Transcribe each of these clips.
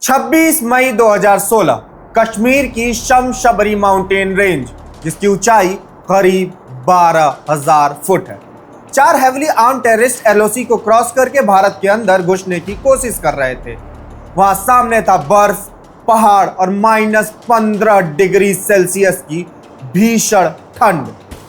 26 मई 2016 कश्मीर की शमशबरी mountain range, जिसकी ऊंचाई करीब 12,000 फुट है। 4 हेवली आर्म टेररिस्ट एलओसी को क्रॉस करके भारत के अंदर घुसने की कोशिश कर रहे थे। वहां सामने था बर्फ, पहाड़ और -15 डिग्री सेल्सियस की भीषण ठंड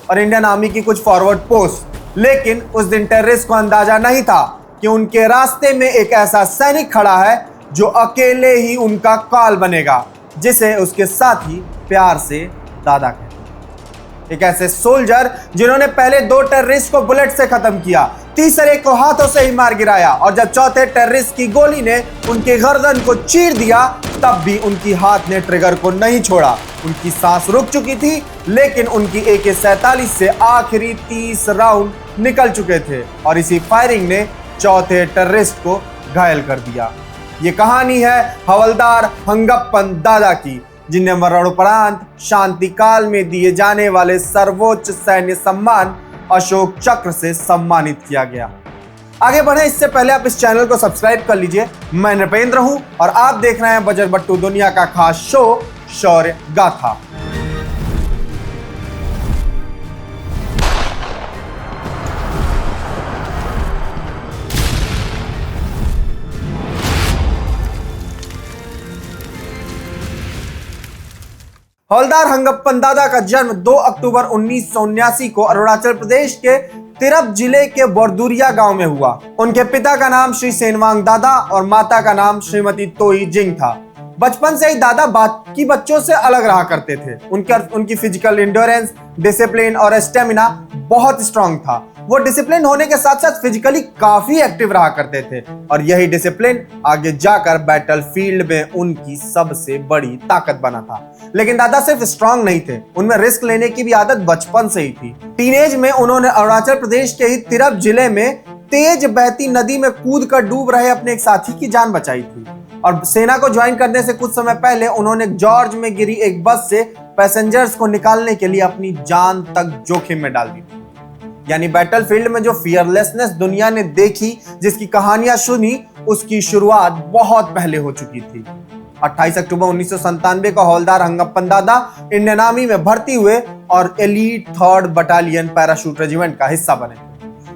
और इंडियन आर्मी की कुछ फॉरवर्ड पोस्ट। लेकिन उस दिन टेररिस्ट को अंदाजा नहीं था कि उनके रास्ते में एक ऐसा सैनिक खड़ा है जो अकेले ही उनका काल बनेगा, जिसे उसके साथी प्यार से दादा कहते हैं। एक ऐसे सोल्जर जिन्होंने पहले 2 टेररिस्ट को बुलेट से खत्म किया, तीसरे को हाथों से ही मार गिराया और जब चौथे टेररिस्ट की गोली ने उनकी गर्दन को चीर दिया, तब भी उनकी हाथ ने ट्रिगर को नहीं छोड़ा। उनकी सांस रुक चुकी थी, लेकिन उनकी AK-47 से आखिरी 30 राउंड निकल चुके थे और इसी फायरिंग ने चौथे टेररिस्ट को घायल कर दिया। ये कहानी है हवलदार हंगप्पन दादा की, जिन्हें मरणोपरांत शांति काल में दिए जाने वाले सर्वोच्च सैन्य सम्मान अशोक चक्र से सम्मानित किया गया। आगे बढ़े इससे पहले आप इस चैनल को सब्सक्राइब कर लीजिए। मैं नृपेंद्र हूं और आप देख रहे हैं बजर बट्टू दुनिया का खास शो शौर्य गाथा। हवलदार हंगप्पन दादा का जन्म 2 अक्टूबर 1979 को अरुणाचल प्रदेश के तिरप जिले के बोरदुरिया गांव में हुआ। उनके पिता का नाम श्री सेनवांग दादा और माता का नाम श्रीमती तोई जिंग था। बचपन से ही दादा बाकी बच्चों से अलग रहा करते थे। उनकी फिजिकल इंड्योरेंस, डिसिप्लिन और स्टेमिना बहुत स्ट्रांग था। वो डिसिप्लिन होने के साथ साथ फिजिकली काफी एक्टिव रहा करते थे और यही डिसिप्लिन आगे जाकर बैटलफील्ड में उनकी सबसे बड़ी ताकत बना था। लेकिन दादा सिर्फ स्ट्रांग नहीं थे, उनमें रिस्क लेने की भी आदत बचपन से ही थी। टीनेज में उन्होंने अरुणाचल प्रदेश के ही तिरप जिले में तेज बहती नदी में कूद कर डूब रहे अपने एक साथी की जान बचाई थी और सेना को ज्वाइन करने से कुछ समय पहले उन्होंने जॉर्ज में गिरी एक बस से पैसेंजर्स को निकालने के लिए अपनी जान तक जोखिम में डाल दी थी। यानी बैटलफील्ड में जो फियरलेसनेस दुनिया ने देखी, जिसकी कहानियां सुनी, उसकी शुरुआत बहुत पहले हो चुकी थी। 28 अक्टूबर 1997 को हवलदार हंगप्पन दादा इंडियन आर्मी में भर्ती हुए और elite 3rd battalion parachute regiment का हिस्सा बने।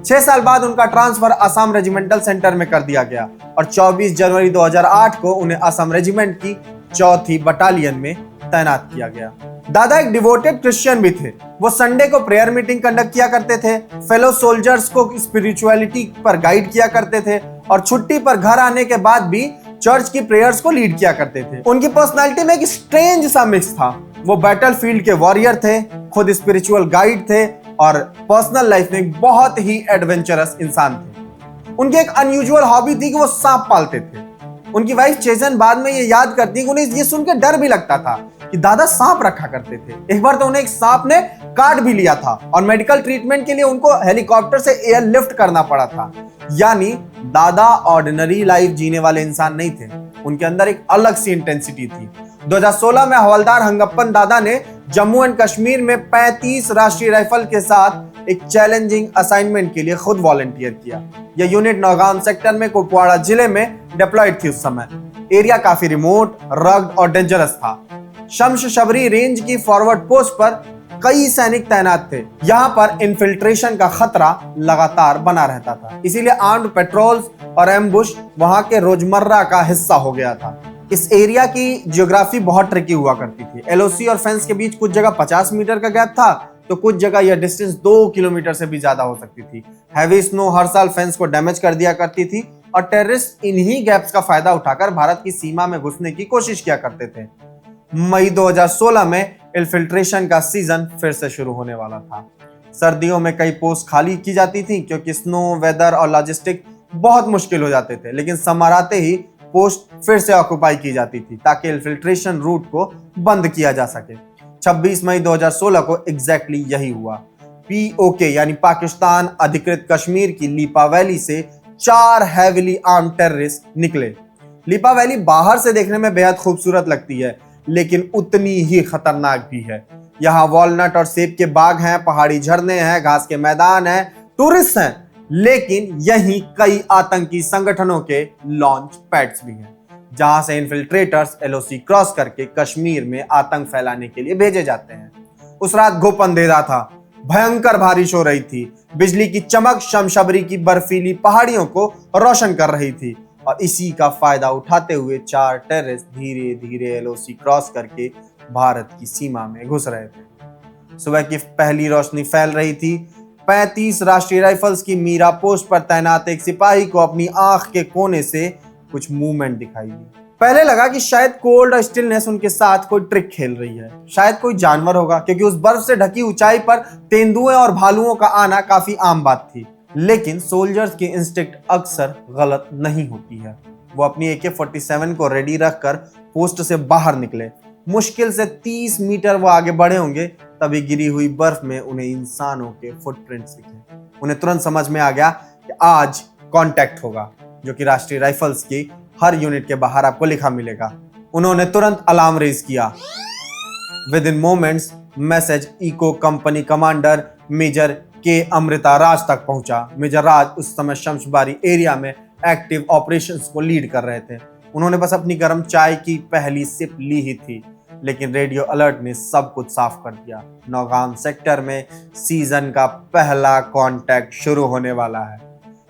6 साल बाद उनका ट्रांसफर असम रेजिमेंटल सेंटर में कर दिया गया और 24 जनवरी 2008 को उन्हें असम रेजिमेंट की 4थी बटालियन में तैनात किया गया। दादा एक डिवोटेड क्रिश्चियन भी थे। वो संडे को प्रेयर मीटिंग कंडक्ट किया करते थे, फेलो सोल्जर्स को स्पिरिचुअलिटी पर गाइड किया करते थे और छुट्टी पर घर आने के बाद भी चर्च की प्रेयर्स को लीड किया करते थे। उनकी पर्सनालिटी में एक स्ट्रेंज सा मिक्स था। वो बैटलफील्ड के वॉरियर थे, खुद स्पिरिचुअल गाइड थे और पर्सनल लाइफ में बहुत ही एडवेंचरस इंसान थे। उनकी एक अनयूजुअल हॉबी थी कि वो सांप पालते थे। उनकी वाइफ चेजन बाद में ये याद करती कि उन्हें ये सुनकर डर भी लगता था कि दादा सांप रखा करते थे। एक बार तो उन्हें एक सांप ने काट भी लिया था और मेडिकल ट्रीटमेंट के लिए उनको हेलीकॉप्टर से एयर लिफ्ट करना पड़ा था। यानी दादा ऑर्डिनरी लाइफ जीने वाले इंसान नहीं थे, उनके अंदर एक अलग सी इंटेंसिटी थी। 2016 में हवलदार हंगप्पन दादा ने जम्मू एंड कश्मीर में 35 राष्ट्रीय राइफल के साथ एक चैलेंजिंग असाइनमेंट के लिए खुद वॉलंटियर किया। यह यूनिट नौगाम सेक्टर में कुपवाड़ा जिले में डिप्लॉयड थी। उस समय एरिया काफी रिमोट, रग्ड और डेंजरस था। शमशबरी रेंज की फॉरवर्ड पोस्ट पर कई सैनिक तैनात थे। यहाँ पर इन्फिल्ट्रेशन का खतरा लगातार बना रहता था, इसीलिए आर्म्ड पेट्रोल्स और एम्बुश वहां के रोजमर्रा का हिस्सा हो गया था। इस एरिया की जियोग्राफी बहुत ट्रिकी हुआ करती थी। एलओसी और फेंस के बीच कुछ जगह 50 मीटर का गैप था, तो कुछ जगह यह डिस्टेंस 2 किलोमीटर से भी ज्यादा हो सकती थी। हैवी स्नो हर साल फेंस को डैमेज कर दिया करती थी और टेररिस्ट इन्हीं गैप्स का फायदा उठाकर भारत की सीमा में घुसने की कोशिश किया करते थे। मई 2016 में इन्फिल्ट्रेशन का सीजन फिर से शुरू होने वाला था। सर्दियों में कई पोस्ट खाली की जाती थी क्योंकि स्नो, वेदर और लॉजिस्टिक बहुत मुश्किल हो जाते थे, लेकिन समर आते ही पोस्ट फिर से ऑक्युपाई की जाती थी ताकि इन्फिल्ट्रेशन रूट को बंद किया जा सके। 26 मई 2016 को एग्जैक्टली यही हुआ। POK यानी पाकिस्तान अधिकृत कश्मीर की लीपा वैली से 4 हैविली आर्म्ड टेररिस्ट निकले। लीपा वैली बाहर से देखने में बेहद खूबसूरत लगती है, लेकिन उतनी ही खतरनाक भी है। यहाँ वॉलनट और सेब के बाग हैं, पहाड़ी झरने हैं, घास के मैदान हैं, टूरिस्ट हैं, लेकिन यहीं कई आतंकी संगठनों के लॉन्च पैड्स भी हैं। जहां से इन्फिल्ट्रेटर्स एलओसी क्रॉस करके कश्मीर में आतंक फैलाने के लिए भेजे जाते हैं। उस रात घुप अंधेरा था, भयंकर बारिश हो रही थी, बिजली की चमक शमशबरी की बर्फीली पहाड़ियों को रोशन कर रही थी और इसी का फायदा उठाते हुए 4 टेररिस्ट धीरे धीरे एलओसी क्रॉस करके भारत की सीमा में घुस रहे थे। सुबह की पहली रोशनी फैल रही थी। 35 राष्ट्रीय राइफल्स की मीरा पोस्ट पर तैनात एक सिपाही को अपनी आंख के कोने से कुछ मूवमेंट दिखाई दी। पहले लगा कि शायद कोल्ड और स्टिलनेस उनके साथ कोई ट्रिक खेल रही है, शायद कोई जानवर होगा, क्योंकि उस बर्फ से ढकी ऊंचाई पर तेंदुए और भालुओं का आना काफी आम बात थी। लेकिन सोल्जर्स की इंस्टिंक्ट अक्सर गलत नहीं होती है। वो अपनी AK-47 को रेडी रखकर पोस्ट से बाहर निकले। मुश्किल से 30 मीटर वो आगे बढ़े होंगे, तभी गिरी हुई बर्फ में उन्हें इंसानों के फुटप्रिंट्स दिखे। उन्हें तुरंत समझ में आ गया कि आज कांटेक्ट होगा, जो कि राष्ट्रीय राइफल्स की हर यूनिट के बाहर आपको लिखा मिलेगा। उन्होंने तुरंत अलार्म रेज किया। Within moments message echo company commander major के अमृता राज तक पहुंचा। मेजर राज उस समय शमशबारी एरिया में एक्टिव ऑपरेशंस को लीड कर रहे थे। उन्होंने बस अपनी गर्म चाय की पहली सिप ली ही थी, लेकिन रेडियो अलर्ट ने सब कुछ साफ कर दिया। नौगाम सेक्टर में सीजन का पहला कांटेक्ट शुरू होने वाला है।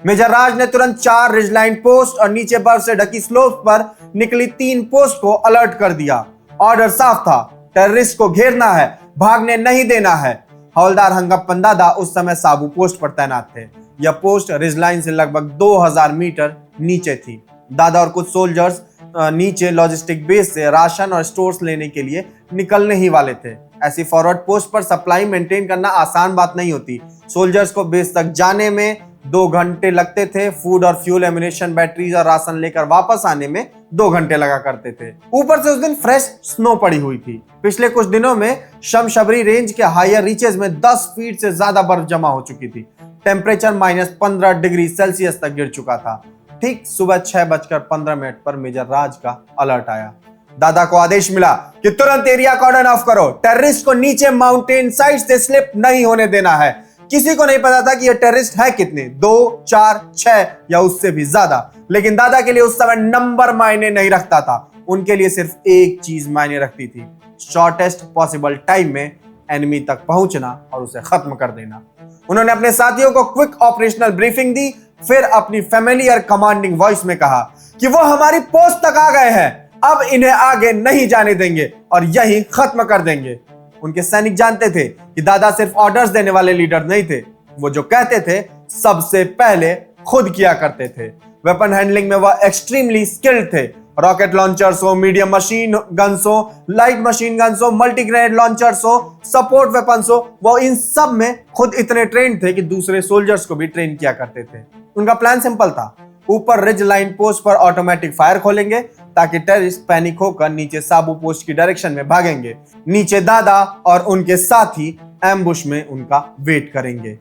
मेजर राज ने तुरंत 4 रिजलाइन पोस्ट और नीचे बर्फ से ढकी स्लोप पर निकली 3 पोस्ट को अलर्ट कर दिया। ऑर्डर साफ था, टेररिस्ट को घेरना है, भागने नहीं देना है। हवलदार हंगप्पन दादा उस समय साबू पोस्ट पर तैनात थे। यह पोस्ट रिजलाइन से लगभग 2000 मीटर नीचे थी। दादा और कुछ सोल्जर्स नीचे लॉजिस्टिक बेस से राशन और स्टोर्स लेने के लिए निकलने ही वाले थे। ऐसी फॉरवर्ड पोस्ट पर सप्लाई मेंटेन करना आसान बात नहीं होती। सोल्जर्स को बेस तक जाने में 2 घंटे लगते थे। फूड और फ्यूल, एम्यूनेशन, बैटरीज और राशन लेकर वापस आने में 2 घंटे लगा करते थे। ऊपर से उस दिन फ्रेश स्नो पड़ी हुई थी। पिछले कुछ दिनों में शमशबरी रेंज के हायर रीचेज में 10 फीट से ज्यादा बर्फ जमा हो चुकी थी। टेम्परेचर -15 डिग्री सेल्सियस तक गिर चुका था। ठीक सुबह 6:15 पर मेजर राज का अलर्ट आया। दादा को आदेश मिला कि तुरंत एरिया कॉर्डन ऑफ करो। टेररिस्ट को नीचे माउंटेन साइड से स्लिप नहीं होने देना है। किसी को नहीं पता था कि ये टेररिस्ट है कितने, 2, 4, 6 या उससे भी ज्यादा। लेकिन दादा के लिए उस समय नंबर मायने नहीं रखता था। उनके लिए सिर्फ एक चीज मायने रखती थी, शॉर्टेस्ट पॉसिबल टाइम में एनिमी तक पहुंचना और उसे खत्म कर देना। उन्होंने अपने साथियों को क्विक ऑपरेशनल ब्रीफिंग दी, फिर अपनी फेमिलियर कमांडिंग वॉइस में कहा कि वो हमारी पोस्ट तक आ गए हैं, अब इन्हें आगे नहीं जाने देंगे और यही खत्म कर देंगे। उनके सैनिक जानते थे कि दादा सिर्फ ऑर्डर्स देने वाले लीडर नहीं थे। वो जो कहते थे सबसे पहले खुद किया करते थे। वेपन हैंडलिंग में वह एक्सट्रीमली स्किल्ड थे। रॉकेट लॉन्चर्स हो, मीडियम मशीन गन्स हो, लाइट मशीन गन्स हो, मल्टी ग्रेनेड लॉन्चर्स हो, सपोर्ट वेपन्स हो, वो इन सब में खुद इतने ट्रेंड थे कि दूसरे सोल्जर्स को भी ट्रेन किया करते थे। उनका प्लान सिंपल था, ऊपर रिज लाइन पोस्ट पर ऑटोमेटिक फायर खोलेंगे ताकि टेररिस्ट पैनिक होकर नीचे साबू पोस्ट की डायरेक्शन में भागेंगे। नीचे दादा और उनके साथी एम्बुश में उनका वेट करेंगे।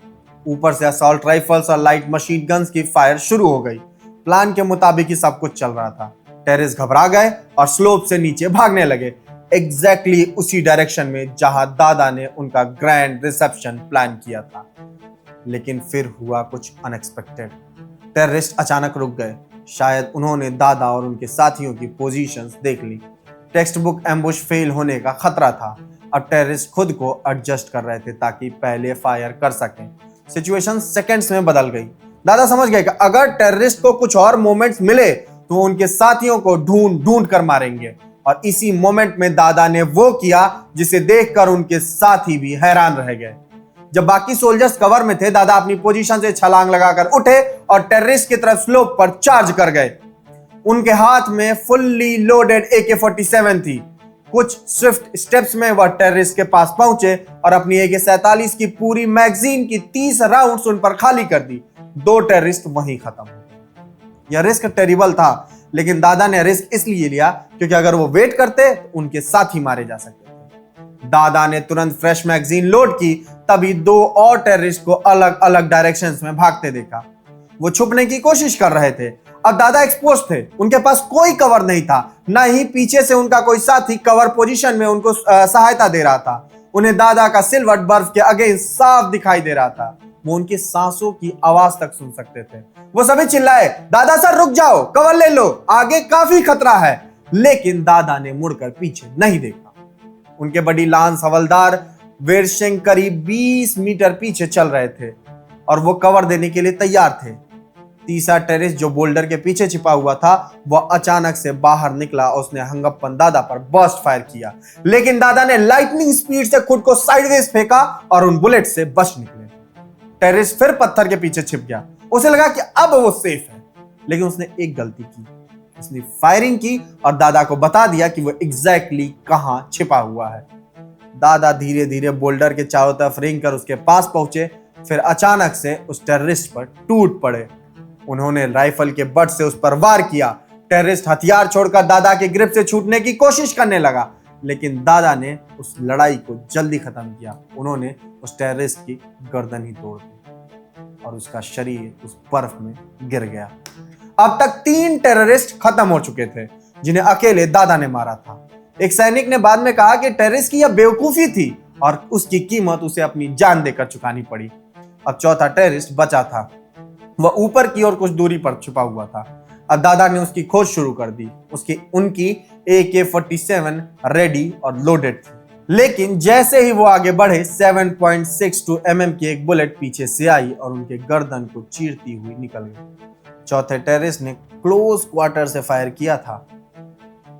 ऊपर से असॉल्ट राइफल्स और लाइट मशीन गन्स की फायर शुरू हो गई। प्लान के मुताबिक ही सब कुछ चल रहा था। टेररिस्ट घबरा गए और स्लोप से नीचे भागने लगे, एग्जैक्टली उसी डायरेक्शन में जहां दादा ने उनका ग्रैंड रिसेप्शन प्लान किया था। लेकिन फिर हुआ कुछ अनएक्सपेक्टेड। टेररिस्ट अचानक रुक गए। शायद उन्होंने दादा और उनके साथियों की पोजीशंस देख ली। टेक्स्ट बुक एम्बुश फेल होने का खतरा था। अब टेररिस्ट खुद को एडजस्ट कर रहे थे ताकि पहले फायर कर सकें। सिचुएशन सेकंड्स में बदल गई। दादा समझ गए कि अगर टेररिस्ट को कुछ और मोमेंट्स मिले तो उनके साथियों को ढूंढ ढूंढ कर मारेंगे। और इसी मोमेंट में दादा ने वो किया जिसे देखकर उनके साथी भी हैरान रह गए। जब बाकी सोल्जर्स कवर में थे, दादा अपनी पोजीशन से छलांग लगाकर उठे और टेररिस्ट की तरफ स्लोप पर चार्ज कर गए। उनके हाथ में फुल्ली लोडेड AK-47 थी। कुछ स्विफ्ट स्टेप्स में वह टेररिस्ट के पास पहुंचे और अपनी AK-47 की पूरी मैगजीन की 30 राउंड्स उन पर खाली कर दी। 2 टेररिस्ट वहीं खत्म हो गए। यह रिस्क टेरिबल था, लेकिन दादा ने रिस्क इसलिए लिया क्योंकि अगर वो वेट करते तो उनके साथ ही मारे जा सकते थे। दादा ने तुरंत फ्रेश मैगजीन लोड की, तभी 2 और टेररिस्ट को अलग अलग डायरेक्शंस में भागते देखा। वो छुपने की कोशिश कर रहे थे। अब दादा एक्सपोज थे, उनके पास कोई कवर नहीं था, ना ही पीछे से उनका कोई साथी कवर पोजीशन में उनको सहायता दे रहा था। उन्हें दादा का सिलवट बर्फ के अगेंस्ट साफ दिखाई दे रहा था। वो उनकी सांसों की आवाज तक सुन सकते थे। वो सभी चिल्लाए, दादा सर रुक जाओ, कवर ले लो, आगे काफी खतरा है। लेकिन दादा ने मुड़कर पीछे नहीं देखा। उनके बड़ी लांस हवलदार वीर सिंह करीब 20 मीटर पीछे चल रहे थे और वो कवर देने के लिए तैयार थे। तीसरा टेररिस्ट जो बोल्डर के पीछे छिपा हुआ था, वह अचानक से बाहर निकला और उसने हंगप्पन दादा पर बर्स्ट फायर किया। लेकिन दादा ने लाइटनिंग स्पीड से खुद को साइडवेज फेंका और उन बुलेट से बच निकले। टेररिस्ट फिर पत्थर के पीछे छिप गया। उसे लगा कि अब वो सेफ है, लेकिन उसने एक गलती की। उसने फायरिंग की और दादा को बता दिया कि वो एग्जैक्टली कहां छिपा हुआ है। दादा धीरे धीरे बोल्डर के चारों तरफ रेंग कर उसके पास पहुंचे, फिर अचानक से उस टेररिस्ट पर टूट पड़े। उन्होंने राइफल के बट से उस पर वार किया। टेररिस्ट हथियार छोड़कर दादा के ग्रिप से छूटने की कोशिश करने लगा, लेकिन दादा ने उस लड़ाई को जल्दी खत्म किया। उन्होंने उस टेररिस्ट की गर्दन ही तोड़ दी और उसका शरीर उस बर्फ में गिर गया। अब तक 3 टेररिस्ट खत्म हो चुके थे, जिन्हें अकेले दादा ने मारा था। एक सैनिक ने बाद में कहा कि टेररिस्ट की यह बेवकूफी थी और उसकी कीमत उसे अपनी जान देकर चुकानी पड़ी। अब चौथा टेररिस्ट बचा था। वह ऊपर की ओर कुछ दूरी पर छुपा हुआ था। अब दादा ने उसकी खोज शुरू कर दी। उनकी AK-47 रेडी और लोडेड थी, लेकिन जैसे ही वो आगे बढ़े 7.62 mm की एक बुलेट पीछे से आई और उनके गर्दन को चीरती हुई निकल गई। चौथे टेररिस्ट ने क्लोज क्वार्टर से फायर किया था।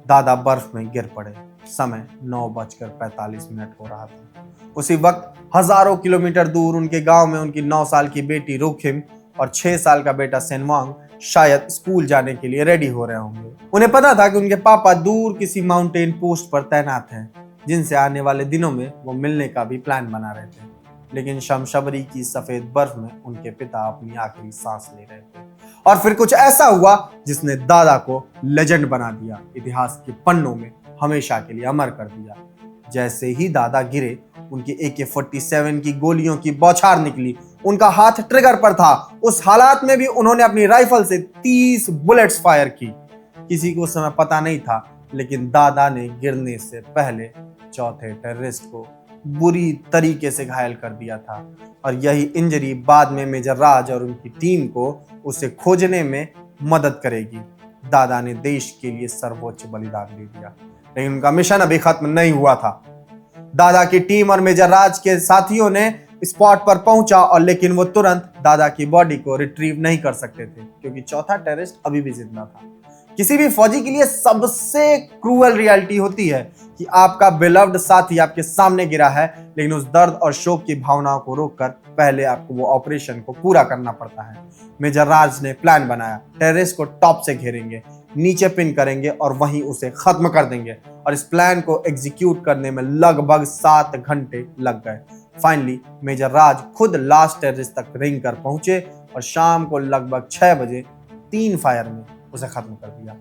दादा बर्फ में गिर पड़े। समय 9:45 हो रहा था। उसी वक्त हजारों किलोमीटर दूर उनके गांव में उनकी 9 साल की बेटी रुखिम और 6 साल का बेटा सेनवांग शायद स्कूल जाने के लिए रेडी हो रहे होंगे। उन्हें पता था कि उनके पापा दूर किसी माउंटेन पोस्ट पर तैनात हैं, जिनसे आने वाले दिनों में वो मिलने का भी प्लान बना रहे थे। लेकिन शमशबरी की सफेद बर्फ में उनके पिता अपनी आखिरी सांस ले रहे थे। और फिर कुछ ऐसा हुआ जिसने दादा को लेजेंड बना दिया, इतिहास के पन्नों में हमेशा के लिए अमर कर दिया। जैसे ही दादा गिरे, उनकी AK-47 की गोलियों की बौछार निकली। उनका हाथ ट्रिगर पर था। उस हालात में भी उन्होंने अपनी राइफल से 30 बुलेट्स फायर की। किसी को उस समय पता नहीं था, लेकिन दादा ने गिरने से पहले चौथे टेररिस्ट को बुरी तरीके से घायल कर दिया था और यही इंजरी बाद में मेजर राज और उनकी टीम को उसे खोजने में मदद करेगी। दादा ने देश के लिए सर्वोच्च बलिदान दे दिया, लेकिन उनका मिशन अभी खत्म नहीं हुआ था। दादा की टीम और मेजर राज के साथियों ने स्पॉट पर पहुंचा और लेकिन वो तुरंत दादा की बॉडी को रिट्रीव नहीं कर सकते थे, क्योंकि चौथा टेररिस्ट अभी भी जिंदा था। किसी भी फौजी के लिए सबसे क्रूअल रियलिटी होती है कि आपका बिलव्ड साथी आपके सामने गिरा है, लेकिन उस दर्द और शोक की भावनाओं को रोककर पहले आपको वो ऑपरेशन को पूरा करना पड़ता है। मेजर राज ने प्लान बनाया। टेररिस्ट को टॉप से घेरेंगे, नीचे पिन करेंगे और वहीं उसे खत्म कर देंगे। और इस प्लान को एग्जीक्यूट करने में लगभग 7 घंटे लग गए। फाइनली मेजर राज खुद लास्ट टेररिस्ट तक रेंग कर पहुंचे और शाम को लगभग 6 बजे 3 फायर में उसे खत्म कर दिया।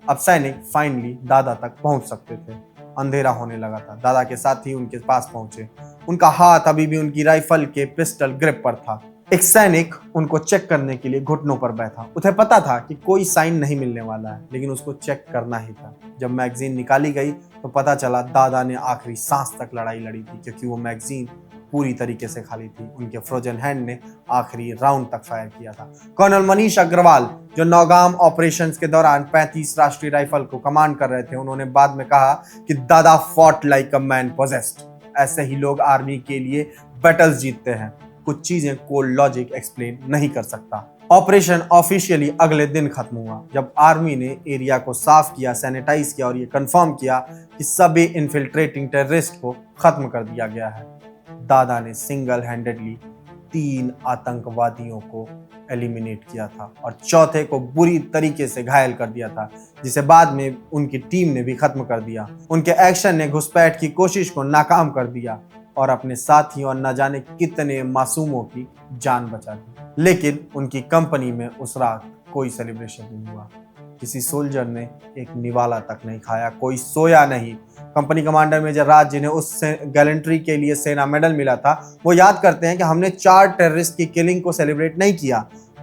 अब सैनिक फाइनली दादा तक पहुंच सकते थे। अंधेरा होने लगा था। दादा के साथी उनके पास पहुंचे। उनका हाथ अभी भी उनकी राइफल के पिस्टल ग्रिप पर था। एक सैनिक उनको चेक करने के लिए घुटनों पर बैठा। उसे पता था कि कोई साइन नहीं मिलने वाला है, लेकिन उसको चेक करना ही था। जब मैगजीन निकाली गई तो पता चला दादा ने आखिरी सांस तक लड़ाई लड़ी थी, क्योंकि वो मैगजीन पूरी तरीके से खाली थी। उनके फ्रोजन हैंड ने आखिरी राउंड तक फायर किया था। कर्नल मनीष अग्रवाल, जो नौगाम ऑपरेशंस के दौरान 35 राष्ट्रीय राइफल को कमांड कर रहे थे, उन्होंने बाद में कहा कि दादा fought like a man possessed. ऐसे ही लोग आर्मी के लिए बैटल्स जीतते हैं। कुछ चीजें कोल्ड लॉजिक एक्सप्लेन नहीं कर सकता। ऑपरेशन ऑफिशियली अगले दिन खत्म हुआ, जब आर्मी ने एरिया को साफ किया, सैनिटाइज किया और ये कंफर्म किया कि सभी इन्फिल्ट्रेटिंग टेररिस्ट को खत्म कर दिया गया है। दादा ने सिंगल हैंडेडली 3 आतंकवादियों को एलिमिनेट किया था और चौथे को बुरी तरीके से घायल कर दिया था, जिसे बाद में उनकी टीम ने भी खत्म कर दिया। उनके एक्शन ने घुसपैठ की कोशिश को नाकाम कर दिया और अपने साथियों और न जाने कितने मासूमों की जान बचा दी। लेकिन उनकी कंपनी में उस रात कोई सेलिब्रेशन नहीं हुआ। किसी सोल्जर ने एक निवाला तक नहीं खाया, कोई सोया नहीं। कंपनी कमांडर मेजर राज, जिन्हें उस गैलेंट्री के लिए सेना मेडल मिला था, वो याद करते हैं कि हमने 4 टेररिस्ट की किलिंग को सेलिब्रेट नहीं किया,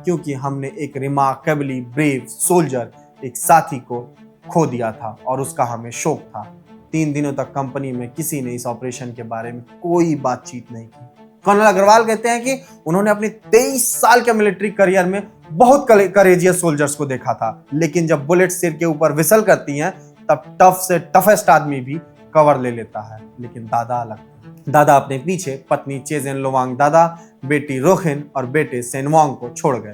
क्योंकि हमने एक रिमार्केबली ब्रेव सोल्जर, एक साथी को खो दिया था और उसका हमें शोक था। 3 दिनों तक कंपनी में किसी ने इस ऑपरेशन के बारे में कोई बातचीत नहीं की। कर्नल अग्रवाल कहते हैं कि उन्होंने अपने 23 साल के मिलिट्री करियर में बहुत करेजियस सोल्जर्स को देखा था, लेकिन जब बुलेट सिर के ऊपर विसल करती हैं तब टफ से टफेस्ट आदमी भी कवर ले लेता है। लेकिन दादा अलग। दादा अपने पीछे पत्नी चेजेन लोवांग दादा, बेटी रोखिन और बेटे सेनवांग को छोड़ गए।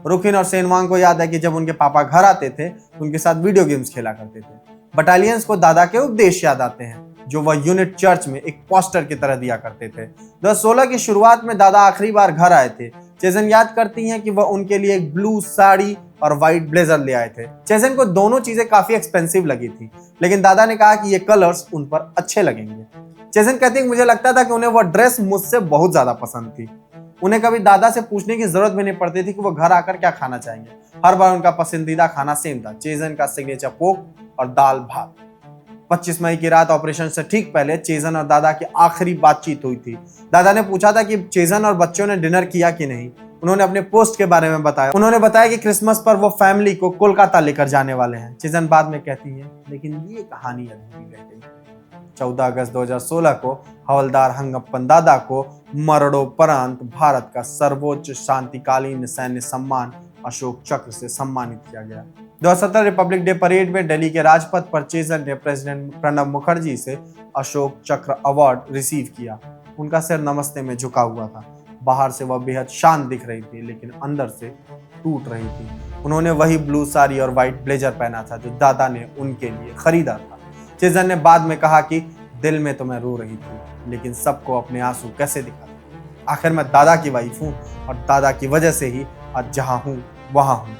रोखिन और सेनवांग को याद है कि जब उनके पापा घर आते थे उनके साथ वीडियो गेम्स खेला करते थे। बटालियंस को दादा के उपदेश याद आते हैं जो वह यूनिट चर्च में एक पोस्टर की तरह दिया करते थे। 2016 की शुरुआत में दादा आखिरी बार घर आए थे। चेजन याद करती हैं कि वह उनके लिए एक ब्लू साड़ी और व्हाइट ब्लेजर ले आए थे। चेजन को दोनों चीजें काफी एक्सपेंसिव लगी थी, लेकिन दादा ने कहा कि ये कलर्स उन पर अच्छे लगेंगे। चेजन कहती है मुझे लगता था कि उन्हें वह ड्रेस मुझसे बहुत ज्यादा पसंद थी। उन्हें कभी दादा से पूछने की जरूरत भी नहीं पड़ती थी कि वो घर आकर क्या खाना चाहेंगे। हर बार उनका पसंदीदा खाना सेम था, चेजन का सिग्नेचर पोक और दाल भात। 25 मई की रात ऑपरेशन से ठीक पहले चेजन और दादा की आखिरी बातचीत हुई थी। दादा ने पूछा था कि चेजन और बच्चों ने डिनर किया कि नहीं। उन्होंने अपने पोस्ट के बारे में बताया। उन्होंने बताया कि क्रिसमस पर वो फैमिली को कोलकाता लेकर जाने वाले हैं। चेजन बाद में कहती है लेकिन ये कहानी अधूरी रह गई। 14 अगस्त 2016 को हवलदार हंगप्पन दादा को मरणोपरांत भारत का सर्वोच्च शांतिकालीन सैन्य सम्मान अशोक चक्र से सम्मानित किया गया। 2017 रिपब्लिक डे परेड में दिल्ली के राजपथ पर चेजन ने प्रेसिडेंट प्रणब मुखर्जी से अशोक चक्र अवार्ड रिसीव किया। उनका सिर नमस्ते में झुका हुआ था। बाहर से वह बेहद शांत दिख रही थी, लेकिन अंदर से टूट रही थी। उन्होंने वही ब्लू साड़ी और व्हाइट ब्लेजर पहना था जो दादा ने उनके लिए खरीदा था। चेजन ने बाद में कहा कि दिल में तो मैं रो रही थी, लेकिन सबको अपने आंसू कैसे दिखाते। आखिर मैं दादा की वाइफ हूँ और दादा की वजह से ही आज जहाँ हूँ वहाँ हूँ।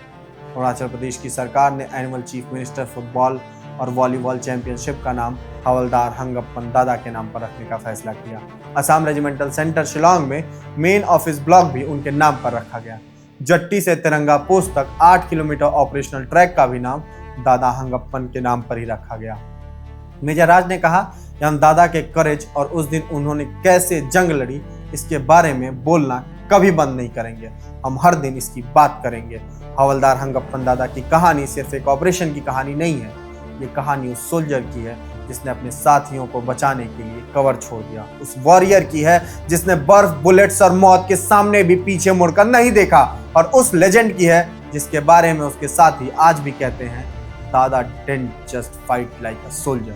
अरुणाचल प्रदेश की सरकार ने एनुअल चीफ मिनिस्टर फुटबॉल और वॉलीबॉल चैंपियनशिप का नाम हवलदार हंगप्पन दादा के नाम पर रखने का फैसला किया। असम रेजिमेंटल सेंटर शिलोंग में मेन ऑफिस ब्लॉक भी उनके नाम पर रखा गया। जट्टी से तिरंगा पोस्ट तक 8 किलोमीटर ऑपरेशनल ट्रैक का भी नाम दादा हंगप्पन के नाम पर ही रखा गया। मेजर राज ने कहा कि हम दादा के करेज और उस दिन उन्होंने कैसे जंग लड़ी इसके बारे में बोलना कभी बंद नहीं करेंगे। हम हर दिन इसकी बात करेंगे। हवलदार हंगप्पन दादा की कहानी सिर्फ एक ऑपरेशन की कहानी नहीं है, ये कहानी उस सोल्जर की है जिसने अपने साथियों को बचाने के लिए कवर छोड़ दिया। उस वॉरियर की है जिसने बर्फ, बुलेट्स और मौत के सामने भी पीछे मुड़कर नहीं देखा। और उस लेजेंड की है जिसके बारे में उसके साथी आज भी कहते हैं Dada didn't just fight like a soldier,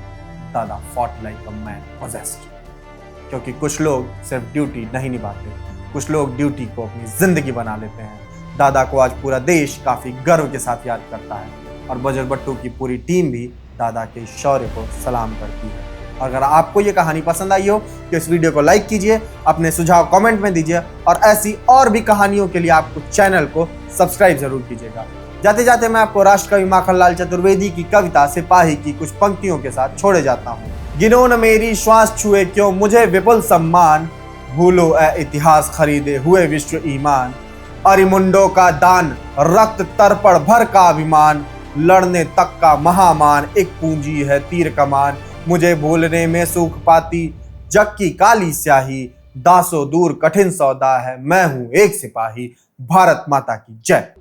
Dada fought like a man possessed. क्योंकि कुछ लोग सिर्फ ड्यूटी नहीं निभाते, कुछ लोग ड्यूटी को अपनी जिंदगी बना लेते हैं। दादा को आज पूरा देश काफी गर्व के साथ याद करता है और बजरबट्टू की पूरी टीम भी दादा के शौर्य को सलाम करती है। अगर आपको ये कहानी पसंद आई हो तो इस वीडियो को लाइक कीजिए, अपने सुझाव कमेंट में दीजिए और ऐसी और भी कहानियों के लिए आपको चैनल को सब्सक्राइब जरूर कीजिएगा। जाते जाते मैं आपको राष्ट्रकवि माखनलाल चतुर्वेदी की कविता सिपाही की कुछ पंक्तियों के साथ छोड़े जाता हूँ। गिनो न मेरी श्वास छुए क्यों मुझे विपुल सम्मान, भूलो ए इतिहास खरीदे हुए विश्व ईमान। अरिमुंडो का दान, रक्त तर्पण भर का अभिमान, लड़ने तक का महामान, एक पूंजी है तीर कमान। मुझे भूलने में सुख पाती जग की काली स्याही, दासों दूर कठिन सौदा है मैं हूं एक सिपाही। भारत माता की जय।